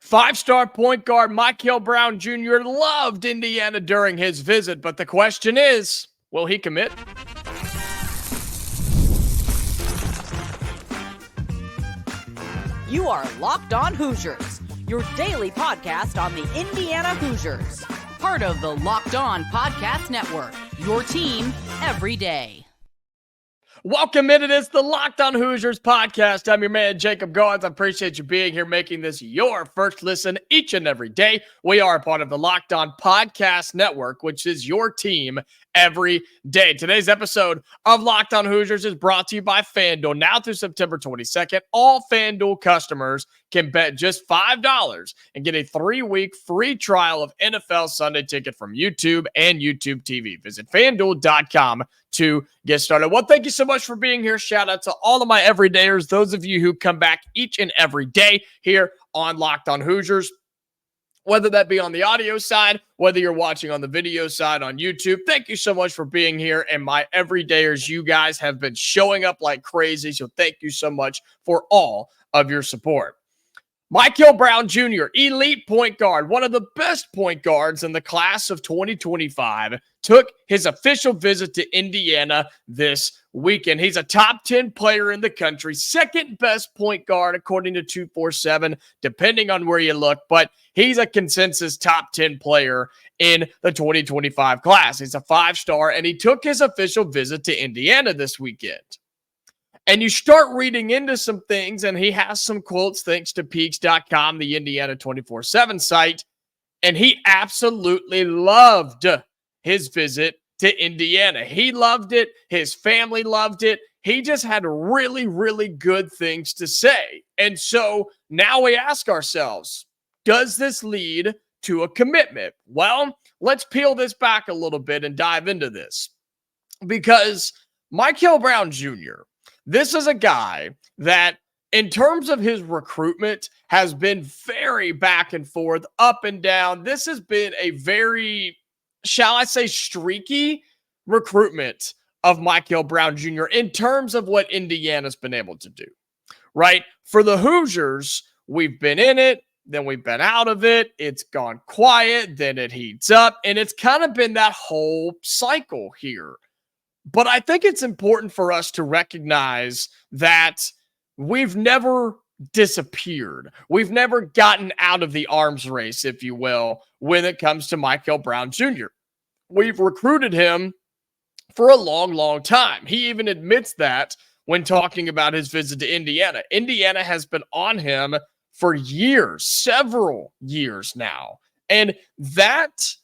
Five-star point guard Mikel Brown Jr. loved Indiana during his visit, but the question is, will he commit? You are Locked On Hoosiers, your daily podcast on the Indiana Hoosiers. Part of the Locked On Podcast Network, your team every day. Welcome in. It is the Locked On Hoosiers podcast. I'm your man, Jacob Goins. I appreciate you being here, making this your first listen each and every day. We are a part of the Locked On Podcast Network, which is your team every day. Today's episode of Locked On Hoosiers is brought to you by FanDuel. Now through September 22nd, all FanDuel customers can bet just $5 and get a 3-week free trial of NFL Sunday Ticket from YouTube and YouTube TV. Visit FanDuel.com to get started. Well, thank you so much for being here. Shout out to all of my everydayers, those of you who come back each and every day here on Locked On Hoosiers. Whether that be on the audio side, whether you're watching on the video side on YouTube, thank you so much for being here. And my everydayers, you guys have been showing up like crazy, so thank you so much for all of your support. Mikel Brown Jr., elite point guard, one of the best point guards in the class of 2025, took his official visit to Indiana this weekend. He's a top 10 player in the country, second best point guard according to 247, depending on where you look, but he's a consensus top 10 player in the 2025 class. He's a 5-star, and he took his official visit to Indiana this weekend. And you start reading into some things, and he has some quotes thanks to Peaks.com, the Indiana 24/7 site, and he absolutely loved his visit to Indiana. He loved it. His family loved it. He just had really, really good things to say. And so now we ask ourselves, does this lead to a commitment? Well, let's peel this back a little bit and dive into this. Because Mikel Brown Jr., this is a guy that, in terms of his recruitment, has been very back and forth, up and down. This has been a very, shall I say, streaky recruitment of Mikel Brown Jr. in terms of what Indiana's been able to do, right? For the Hoosiers, we've been in it, then we've been out of it. It's gone quiet, then it heats up, and it's kind of been that whole cycle here. But I think it's important for us to recognize that we've never disappeared. We've never gotten out of the arms race, if you will, when it comes to Mikel Brown Jr. We've recruited him for a long, long time. He even admits that when talking about his visit to Indiana. Indiana has been on him for years, several years now. And that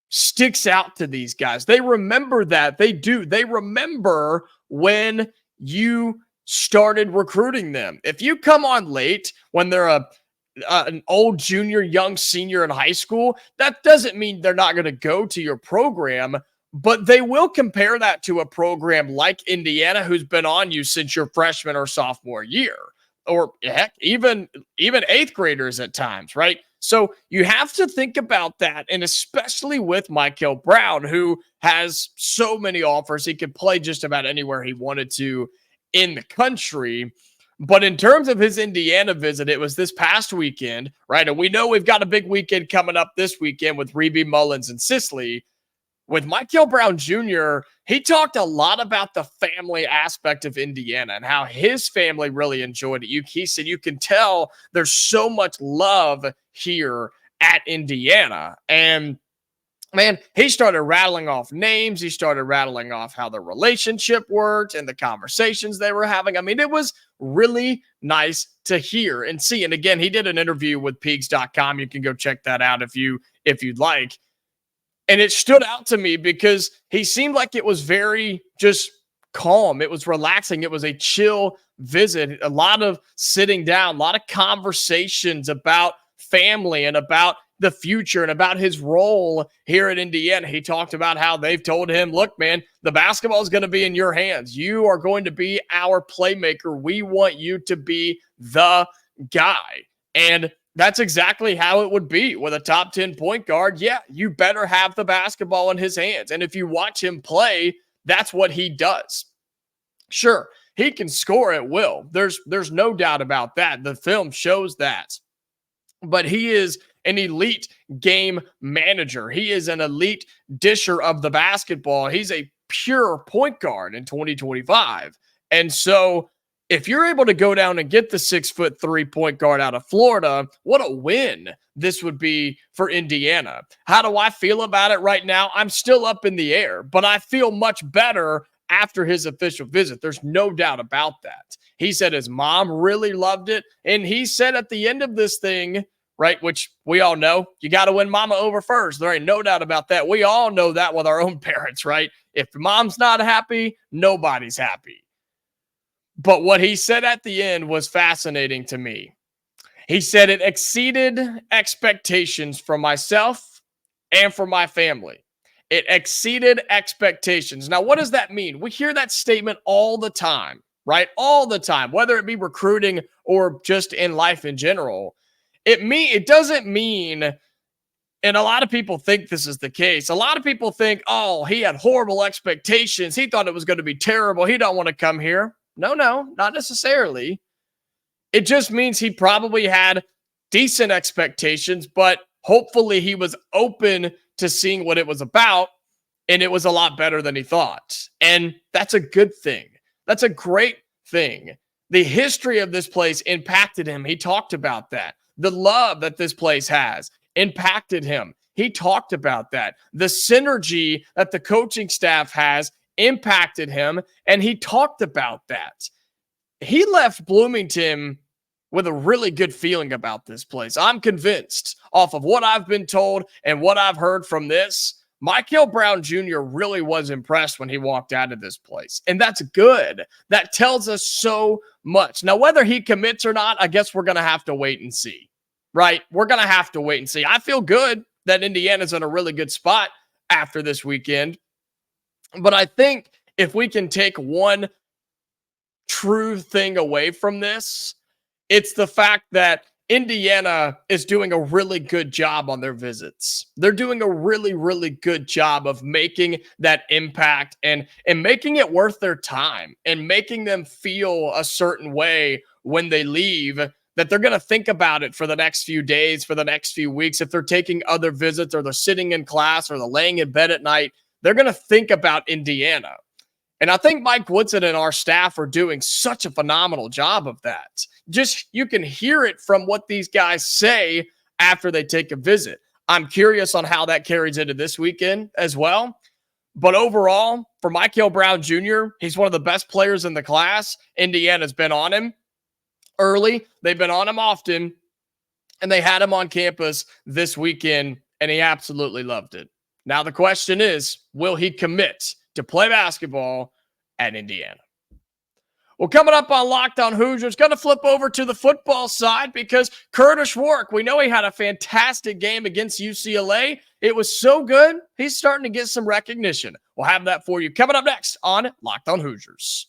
sticks out to these guys. They remember that. They do. They remember when you started recruiting them. If you come on late when they're an old junior, young senior in high school, that doesn't mean they're not going to go to your program, but they will compare that to a program like Indiana, who's been on you since your freshman or sophomore year, or heck, even eighth graders at times, right? So you have to think about that, and especially with Mikel Brown, who has so many offers. He could play just about anywhere he wanted to in the country. But in terms of his Indiana visit, it was this past weekend, right? And we know we've got a big weekend coming up this weekend with Reeby, Mullins, and Sisley. With Mikel Brown Jr., he talked a lot about the family aspect of Indiana and how his family really enjoyed it. He said you can tell there's so much love here at Indiana. And, man, he started rattling off names. He started rattling off how the relationship worked and the conversations they were having. I mean, it was really nice to hear and see. And, again, he did an interview with Peaks.com. You can go check that out if you'd like. And it stood out to me because he seemed like it was very just calm. It was relaxing. It was a chill visit. A lot of sitting down, a lot of conversations about family and about the future and about his role here at Indiana. He talked about how they've told him, look, man, the basketball is going to be in your hands. You are going to be our playmaker. We want you to be the guy. And that's exactly how it would be with a top 10 point guard. Yeah, you better have the basketball in his hands. And if you watch him play, that's what he does. Sure, he can score at will. There's no doubt about that. The film shows that. but he is an elite game manager. He is an elite disher of the basketball. He's a pure point guard in 2025. And so if you're able to go down and get the 6'3" point guard out of Florida, what a win this would be for Indiana. How do I feel about it right now? I'm still up in the air, but I feel much better after his official visit. There's no doubt about that. He said his mom really loved it. And he said at the end of this thing, right, which we all know, you got to win mama over first. There ain't no doubt about that. We all know that with our own parents, right? If mom's not happy, nobody's happy. But what he said at the end was fascinating to me. He said it exceeded expectations from myself and for my family. It exceeded expectations. Now, what does that mean? We hear that statement all the time, right? All the time, whether it be recruiting or just in life in general. It doesn't mean, and a lot of people think this is the case. A lot of people think, oh, he had horrible expectations. He thought it was going to be terrible. He don't want to come here. No, not necessarily. It just means he probably had decent expectations, but hopefully he was open to seeing what it was about, and it was a lot better than he thought. And that's a good thing. That's a great thing. The history of this place impacted him. He talked about that. The love that this place has impacted him. He talked about that. The synergy that the coaching staff has impacted him, and he talked about that. He left Bloomington with a really good feeling about this place. I'm convinced, off of what I've been told and what I've heard from this, Mikel Brown Jr. really was impressed when he walked out of this place. And that's good. That tells us so much. Now, whether he commits or not, I guess we're going to have to wait and see, right? We're going to have to wait and see. I feel good that Indiana's in a really good spot after this weekend. But I think if we can take one true thing away from this, it's the fact that Indiana is doing a really good job on their visits. They're doing a really, really good job of making that impact and making it worth their time and making them feel a certain way when they leave, that they're going to think about it for the next few days, for the next few weeks. If they're taking other visits or they're sitting in class or they're laying in bed at night, they're going to think about Indiana. And I think Mike Woodson and our staff are doing such a phenomenal job of that. Just, you can hear it from what these guys say after they take a visit. I'm curious on how that carries into this weekend as well. But overall, for Mikel Brown Jr., he's one of the best players in the class. Indiana's been on him early. They've been on him often. And they had him on campus this weekend, and he absolutely loved it. Now the question is, will he commit to play basketball at Indiana? Well, coming up on Locked On Hoosiers, going to flip over to the football side because Kurtis Rourke, we know he had a fantastic game against UCLA. It was so good, he's starting to get some recognition. We'll have that for you coming up next on Locked On Hoosiers.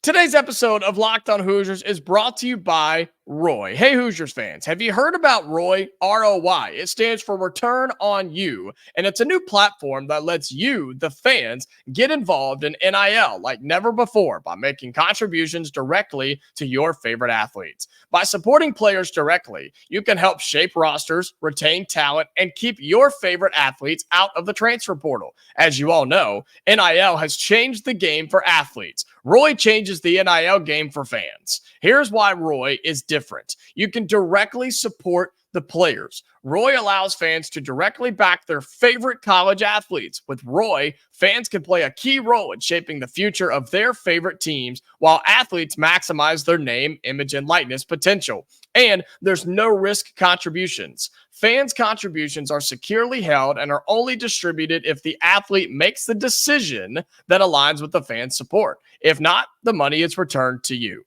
Today's episode of Locked On Hoosiers is brought to you by Roy. Hey, Hoosiers fans, have you heard about Roy? ROY. It stands for Return on You, and it's a new platform that lets you, the fans, get involved in NIL like never before by making contributions directly to your favorite athletes. By supporting players directly, you can help shape rosters, retain talent, and keep your favorite athletes out of the transfer portal. As you all know, NIL has changed the game for athletes. Roy changes the NIL game for fans. Here's why Roy is different. You can directly support the players. Roy allows fans to directly back their favorite college athletes. With Roy, fans can play a key role in shaping the future of their favorite teams, while athletes maximize their name, image, and likeness potential. And there's no risk contributions. Fans' contributions are securely held and are only distributed if the athlete makes the decision that aligns with the fan's support. If not, the money is returned to you.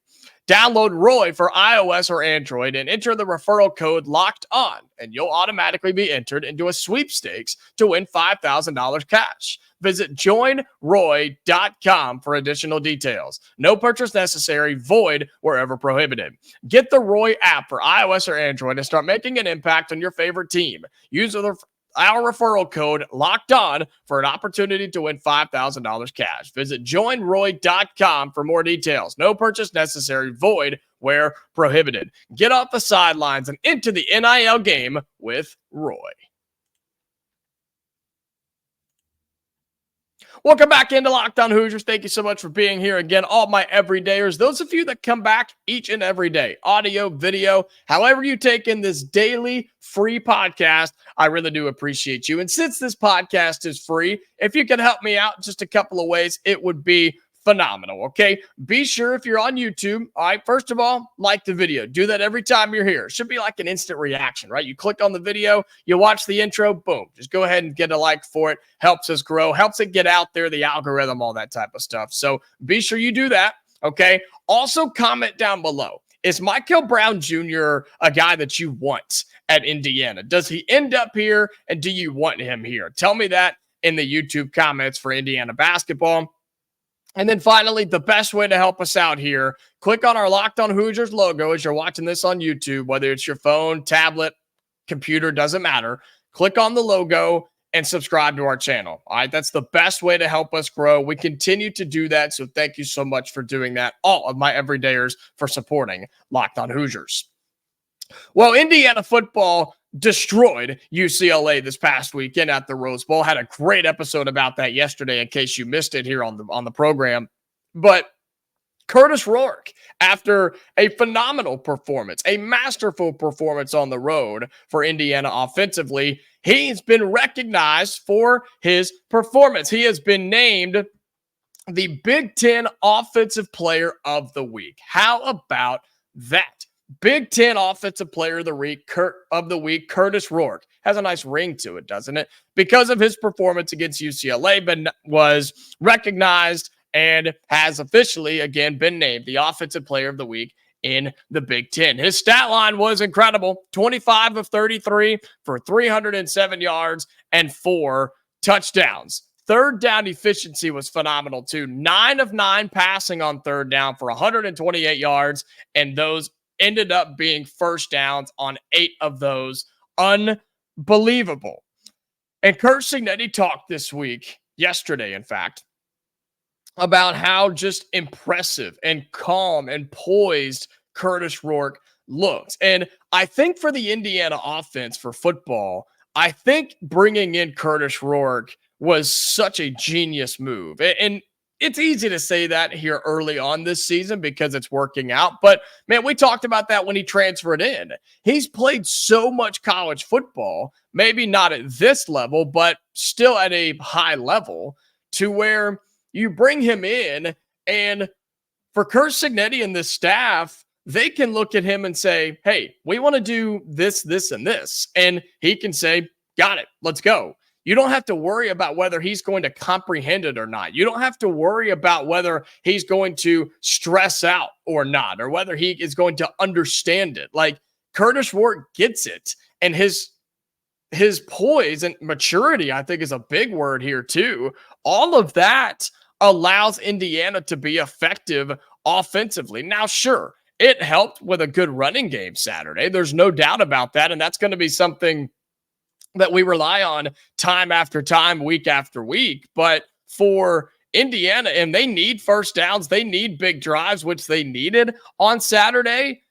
Download Roy for iOS or Android and enter the referral code Locked On, and you'll automatically be entered into a sweepstakes to win $5,000 cash. Visit joinroy.com for additional details. No purchase necessary, void wherever prohibited. Get the Roy app for iOS or Android and start making an impact on your favorite team. Use our referral code locked on for an opportunity to win $5,000 cash. Visit joinroy.com for more details. No purchase necessary, void where prohibited. Get off the sidelines and into the NIL game with Roy. Welcome back into Locked On Hoosiers. Thank you so much for being here again. All my everydayers, those of you that come back each and every day, audio, video, however you take in this daily free podcast, I really do appreciate you. And since this podcast is free, if you can help me out just a couple of ways, it would be phenomenal, okay? Be sure if you're on YouTube, all right, first of all, like the video. Do that every time you're here. It should be like an instant reaction, right? You click on the video, you watch the intro, boom. Just go ahead and get a like for it. Helps us grow, helps it get out there, the algorithm, all that type of stuff. So be sure you do that, okay? Also, comment down below. Is Mikel Brown Jr. a guy that you want at Indiana? Does he end up here, and do you want him here? Tell me that in the YouTube comments for Indiana basketball. And then finally, the best way to help us out here, click on our Locked On Hoosiers logo as you're watching this on YouTube, whether it's your phone, tablet, computer, doesn't matter. Click on the logo and subscribe to our channel. All right, that's the best way to help us grow. We continue to do that, so thank you so much for doing that. All of my everydayers for supporting Locked On Hoosiers. Well, Indiana football destroyed UCLA this past weekend at the Rose Bowl. Had a great episode about that yesterday in case you missed it here on the program. But Kurtis Rourke, after a phenomenal performance, a masterful performance on the road for Indiana offensively, he's been recognized for his performance. He has been named the Big Ten Offensive Player of the Week. How about that? Big Ten Offensive Player of the Week, Kurtis Rourke. Has a nice ring to it, doesn't it? Because of his performance against UCLA, but was recognized and has officially, again, been named the Offensive Player of the Week in the Big Ten. His stat line was incredible. 25 of 33 for 307 yards and 4 touchdowns. Third down efficiency was phenomenal, too. 9 of 9 passing on third down for 128 yards, and those ended up being first downs on 8 of those. Unbelievable. And Cignetti talked yesterday, in fact, about how just impressive and calm and poised Kurtis Rourke looks. And I think for the Indiana offense for football, I think bringing in Kurtis Rourke was such a genius move. And it's easy to say that here early on this season because it's working out. But, man, we talked about that when he transferred in. He's played so much college football, maybe not at this level, but still at a high level, to where you bring him in, and for Cignetti and the staff, they can look at him and say, hey, we want to do this, this, and this. And he can say, got it, let's go. You don't have to worry about whether he's going to comprehend it or not. You don't have to worry about whether he's going to stress out or not, or whether he is going to understand it. Like, Kurtis Rourke gets it. And his poise and maturity, I think, is a big word here too. All of that allows Indiana to be effective offensively. Now, sure, it helped with a good running game Saturday. There's no doubt about that. And that's going to be something that we rely on time after time, week after week. But for Indiana, and they need first downs, they need big drives, which they needed on Saturday.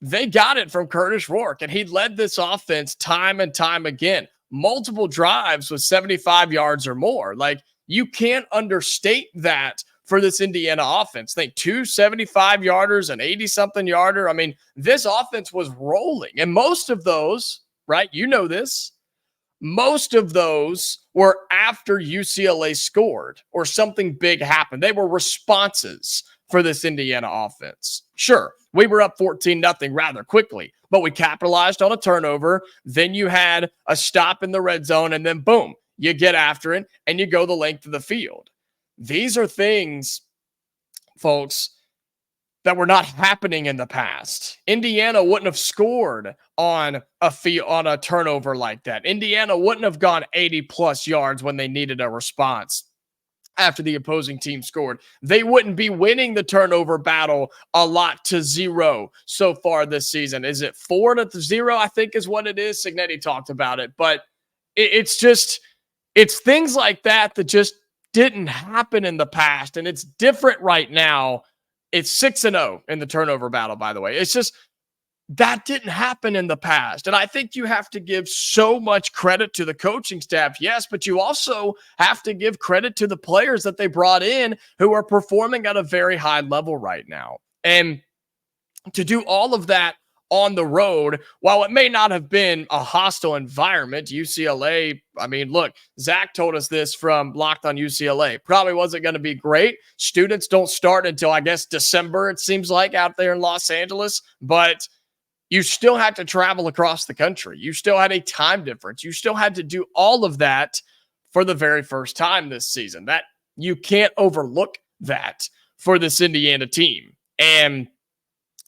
They got it from Kurtis Rourke, and he led this offense time and time again. Multiple drives with 75 yards or more. Like, you can't understate that for this Indiana offense. Think 2 75-yarders, an 80-something yarder. I mean, this offense was rolling. And most of those, right, you know this, most of those were after UCLA scored or something big happened. They were responses for this Indiana offense. Sure, we were up 14-0 rather quickly, but we capitalized on a turnover. Then you had a stop in the red zone, and then boom, you get after it, and you go the length of the field. These are things, folks, that were not happening in the past. Indiana wouldn't have scored on a turnover like that. Indiana wouldn't have gone 80-plus yards when they needed a response after the opposing team scored. They wouldn't be winning the turnover battle a lot to 0 so far this season. Is it 4-0? I think is what it is. Cignetti talked about it. But it's things like that that just didn't happen in the past, and it's different right now. It's 6-0 in the turnover battle, by the way. It's just that didn't happen in the past. And I think you have to give so much credit to the coaching staff, yes, but you also have to give credit to the players that they brought in who are performing at a very high level right now. And to do all of that on the road, while it may not have been a hostile environment, UCLA, I mean, look, Zach told us this from Locked on UCLA. Probably wasn't going to be great. Students don't start until, I guess, December, it seems like, out there in Los Angeles. But you still had to travel across the country. You still had a time difference. You still had to do all of that for the very first time this season. That you can't overlook that for this Indiana team. And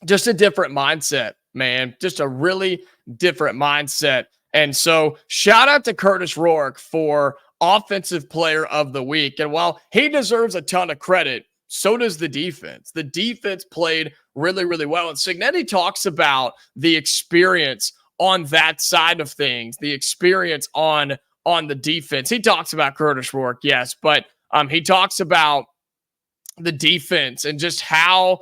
just a different mindset, man. Just a really different mindset. And so shout out to Kurtis Rourke for Offensive Player of the Week. And while he deserves a ton of credit, so does the defense. The defense played really, really well. And Cignetti talks about the experience on that side of things, the experience on the defense. He talks about Kurtis Rourke, yes, but he talks about the defense and just how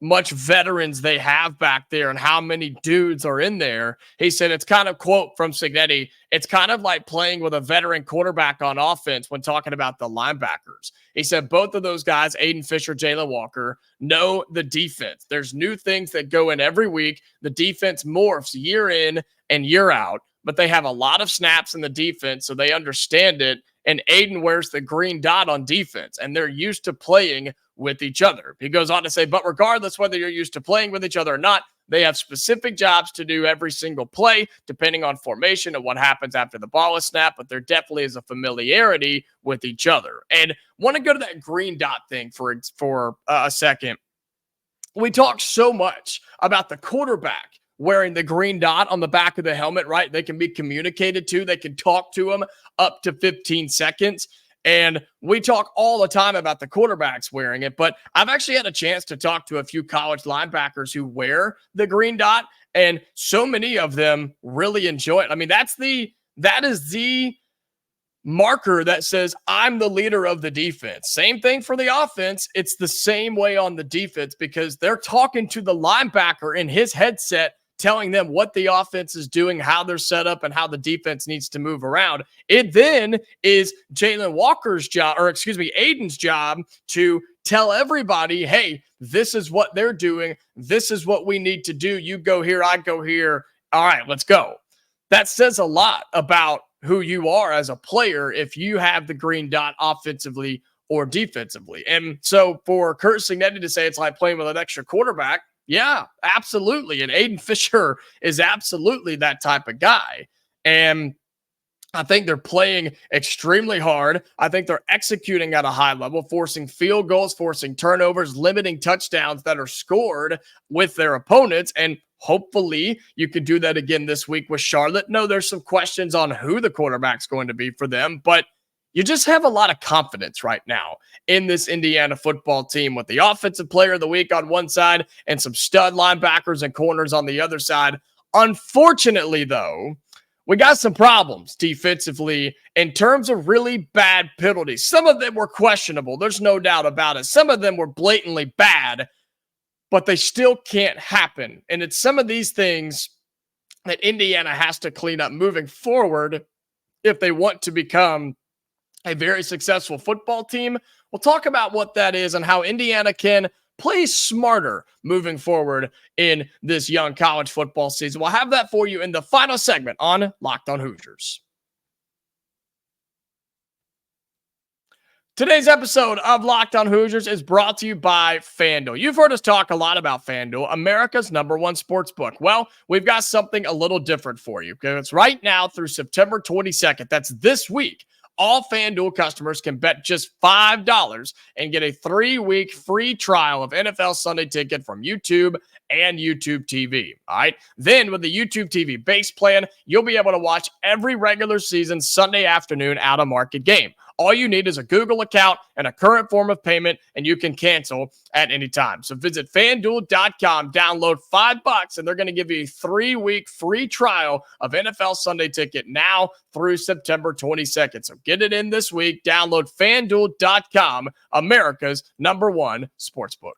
much veterans they have back there and how many dudes are in there. He said it's kind of, quote from Cignetti, it's kind of like playing with a veteran quarterback on offense when talking about the linebackers. He said both of those guys, Aidan Fisher, Jalen Walker, know the defense. There's new things that go in every week. The defense morphs year in and year out, but they have a lot of snaps in the defense, so they understand it. And Aidan wears the green dot on defense, and they're used to playing with each other. He goes on to say, but regardless whether you're used to playing with each other or not, they have specific jobs to do every single play, depending on formation and what happens after the ball is snapped, but there definitely is a familiarity with each other. And want to go to that green dot thing for a second. We talk so much about the quarterback wearing the green dot on the back of the helmet, right? They can be communicated to. They can talk to them up to 15 seconds. And we talk all the time about the quarterbacks wearing it, but I've actually had a chance to talk to a few college linebackers who wear the green dot, and so many of them really enjoy it. I mean, that is the marker that says I'm the leader of the defense. Same thing for the offense. It's the same way on the defense because they're talking to the linebacker in his headset, telling them what the offense is doing, how they're set up, and how the defense needs to move around. It then is Jalen Walker's job, or excuse me, Aidan's job to tell everybody, hey, this is what they're doing. This is what we need to do. You go here, I go here. All right, let's go. That says a lot about who you are as a player if you have the green dot offensively or defensively. And so for Kurtis Cignetti to say it's like playing with an extra quarterback, yeah, absolutely. And Aidan Fisher is absolutely that type of guy. And I think they're playing extremely hard. I think they're executing at a high level, forcing field goals, forcing turnovers, limiting touchdowns that are scored with their opponents. And hopefully you could do that again this week with Charlotte. No, there's some questions on who the quarterback's going to be for them, but you just have a lot of confidence right now in this Indiana football team with the offensive player of the week on one side and some stud linebackers and corners on the other side. Unfortunately, though, we got some problems defensively in terms of really bad penalties. Some of them were questionable. There's no doubt about it. Some of them were blatantly bad, but they still can't happen. And it's some of these things that Indiana has to clean up moving forward if they want to become a very successful football team. We'll talk about what that is and how Indiana can play smarter moving forward in this young college football season. We'll have that for you in the final segment on Locked on Hoosiers. Today's episode of Locked on Hoosiers is brought to you by FanDuel. You've heard us talk a lot about FanDuel, America's #1 sports book. Well, we've got something a little different for you because it's right now through September 22nd. That's this week. All FanDuel customers can bet just $5 and get a 3-week free trial of NFL Sunday Ticket from YouTube and YouTube TV. All right. Then with the YouTube TV base plan, you'll be able to watch every regular season Sunday afternoon out-of-market game. All you need is a Google account and a current form of payment, and you can cancel at any time. So visit FanDuel.com, download $5, and they're going to give you a 3-week free trial of NFL Sunday Ticket now through September 22nd. So get it in this week. Download FanDuel.com, America's #1 sportsbook.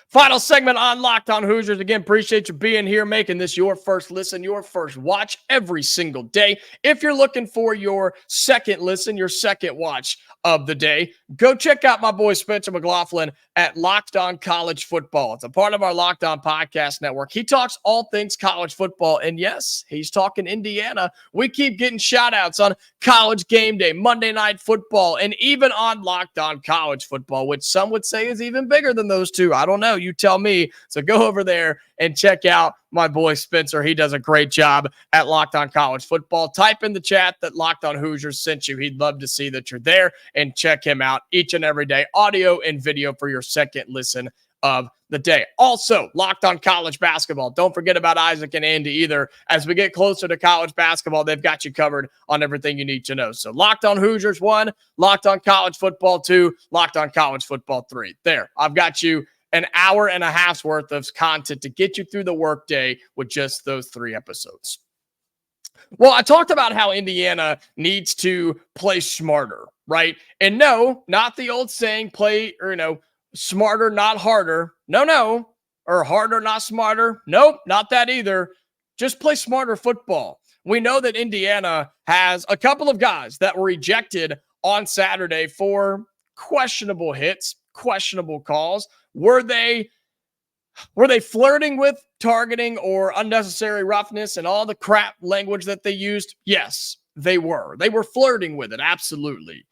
Final segment on Locked On Hoosiers. Again, appreciate you being here, making this your first listen, your first watch every single day. If you're looking for your second listen, your second watch of the day, go check out my boy Spencer McLaughlin at Locked On College Football. It's a part of our Locked On Podcast Network. He talks all things college football, and yes, he's talking Indiana. We keep getting shout-outs on College Game Day, Monday Night Football, and even on Locked On College Football, which some would say is even bigger than those two. I don't know. You tell me. So go over there and check out my boy Spencer. He does a great job at Locked On College Football. Type in the chat that Locked On Hoosiers sent you. He'd love to see that you're there, and check him out each and every day, audio and video, for your second listen of the day. Also, Locked On College Basketball. Don't forget about Isaac and Andy either. As we get closer to college basketball, they've got you covered on everything you need to know. So Locked On Hoosiers 1, Locked On College Football 2, Locked On College Football 3. There, I've got you an hour and a half's worth of content to get you through the workday with just those 3 episodes. Well, I talked about how Indiana needs to play smarter, right? And no, not the old saying, play, smarter, not harder. No. Or harder, not smarter. Nope, not that either. Just play smarter football. We know that Indiana has a couple of guys that were ejected on Saturday for questionable hits, questionable calls. Were they flirting with targeting or unnecessary roughness and all the crap language that they used? Yes, they were. They were flirting with it, absolutely.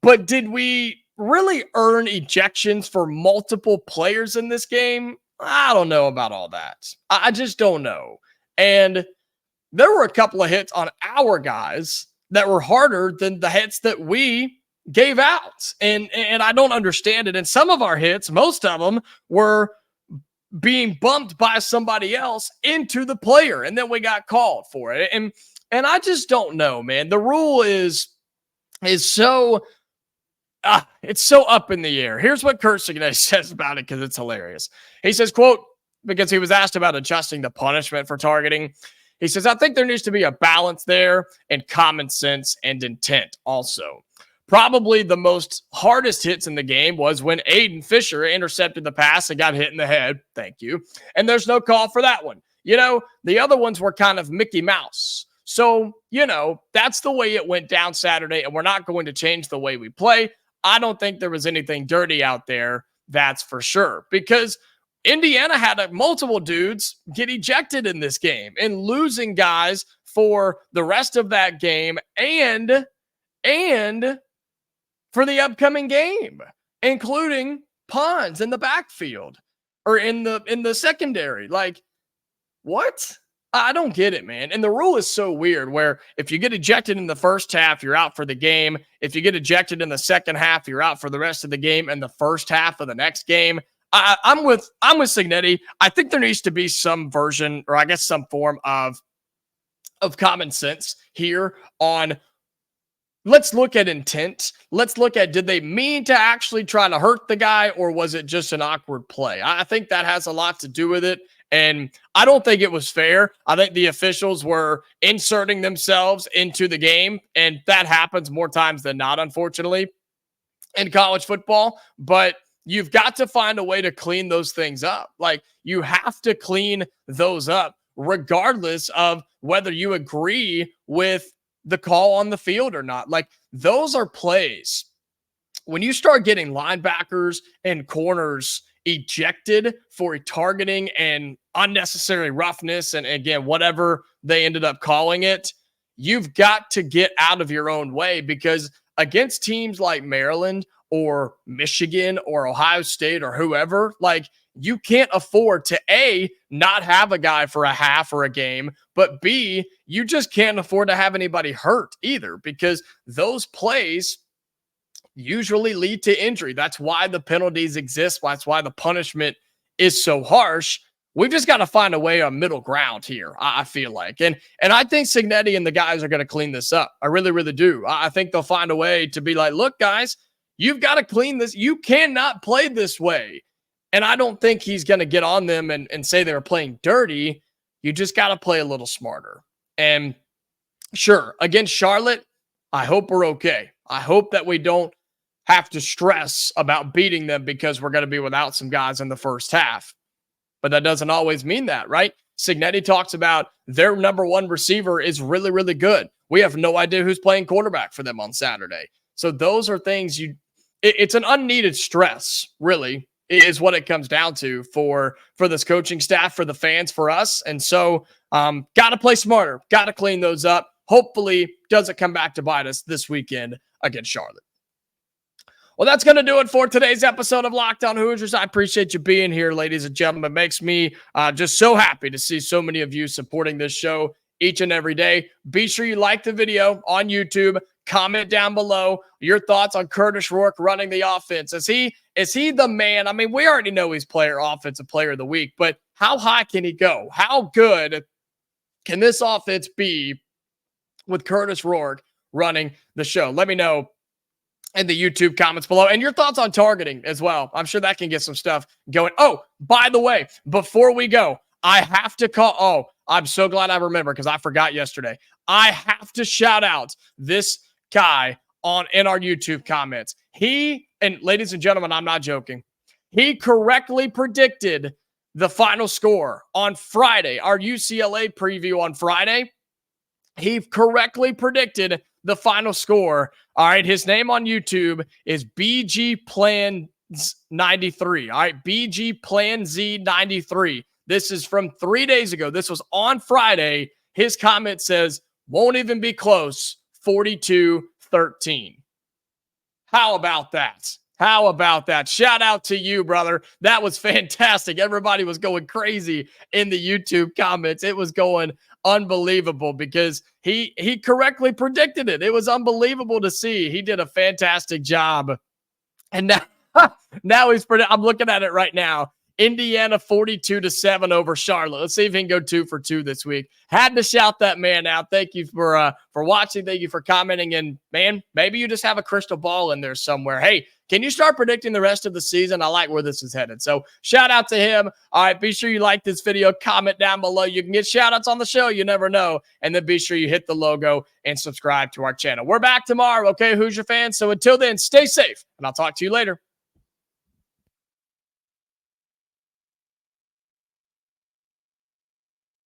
But did we really earn ejections for multiple players in this game? I don't know about all that. I just don't know. And there were a couple of hits on our guys that were harder than the hits that we gave out. And I don't understand it. And some of our hits, most of them, were being bumped by somebody else into the player, and then we got called for it. And I just don't know, man. The rule is so it's so up in the air. Here's what Cignetti says about it, because it's hilarious. He says, quote, because he was asked about adjusting the punishment for targeting, he says, I think there needs to be a balance there, and common sense and intent also. Probably the most hardest hits in the game was when Aidan Fisher intercepted the pass and got hit in the head. Thank you. And there's no call for that one. The other ones were kind of Mickey Mouse. So, that's the way it went down Saturday, and we're not going to change the way we play. I don't think there was anything dirty out there, that's for sure, because Indiana had multiple dudes get ejected in this game and losing guys for the rest of that game and for the upcoming game, including Pons in the backfield or in the secondary. Like, what? I don't get it, man. And the rule is so weird where if you get ejected in the first half, you're out for the game. If you get ejected in the second half, you're out for the rest of the game and the first half of the next game. I'm with Cignetti. I think there needs to be some version, or I guess some form of common sense here on. Let's look at intent. Let's look at, did they mean to actually try to hurt the guy, or was it just an awkward play? I think that has a lot to do with it. And I don't think it was fair. I think the officials were inserting themselves into the game, and that happens more times than not, unfortunately, in college football. But you've got to find a way to clean those things up. Like, you have to clean those up, regardless of whether you agree with the call on the field or not. Like, those are plays. When you start getting linebackers and corners ejected for targeting and unnecessary roughness, and again, whatever they ended up calling it, you've got to get out of your own way, because against teams like Maryland or Michigan or Ohio State or whoever, like, you can't afford to A, not have a guy for a half or a game, but B, you just can't afford to have anybody hurt either, because those plays usually lead to injury. That's why the penalties exist. That's why the punishment is so harsh. we've just got to find a way on middle ground here, I feel like. And I think Cignetti and the guys are going to clean this up. I really, really do. I think they'll find a way to be like, look, guys, you've got to clean this. You cannot play this way. And I don't think he's going to get on them and say they were playing dirty. You just got to play a little smarter. And sure, against Charlotte, I hope we're okay. I hope that we don't have to stress about beating them because we're going to be without some guys in the first half. But that doesn't always mean that, right? Cignetti talks about their number one receiver is really, really good. We have no idea who's playing quarterback for them on Saturday. So those are things it's an unneeded stress, really, is what it comes down to for this coaching staff, for the fans, for us. And so got to play smarter, got to clean those up. Hopefully doesn't come back to bite us this weekend against Charlotte. Well, that's going to do it for today's episode of Locked On Hoosiers. I appreciate you being here, ladies and gentlemen. It makes me just so happy to see so many of you supporting this show each and every day. Be sure you like the video on YouTube. Comment down below your thoughts on Kurtis Rourke running the offense. Is he the man? I mean, we already know he's offensive player of the week, but how high can he go? How good can this offense be with Kurtis Rourke running the show? Let me know in the YouTube comments below, and your thoughts on targeting as well. I'm sure that can get some stuff going. Oh, by the way, before we go, I have to call. Oh, I'm so glad I remember because I forgot yesterday. I have to shout out this guy in our YouTube comments. And ladies and gentlemen, I'm not joking. He correctly predicted the final score on Friday, our UCLA preview on Friday. He correctly predicted the final score. All right, his name on YouTube is BG Plans 93. All right, BG Plan Z 93. This is from 3 days ago. This was on Friday. His comment says, won't even be close, 42-13. How about that? How about that? Shout out to you, brother. That was fantastic. Everybody was going crazy in the YouTube comments. It was going unbelievable because he correctly predicted it. It was unbelievable to see. He did a fantastic job. And now I'm looking at it right now. Indiana 42-7 over Charlotte. Let's see if he can go 2 for 2 this week. Had to shout that man out. Thank you for watching. Thank you for commenting. And man, maybe you just have a crystal ball in there somewhere. Hey, can you start predicting the rest of the season? I like where this is headed. So shout out to him. All right, be sure you like this video. Comment down below. You can get shout outs on the show. You never know. And then be sure you hit the logo and subscribe to our channel. We're back tomorrow, okay, Hoosier fans? So until then, stay safe, and I'll talk to you later.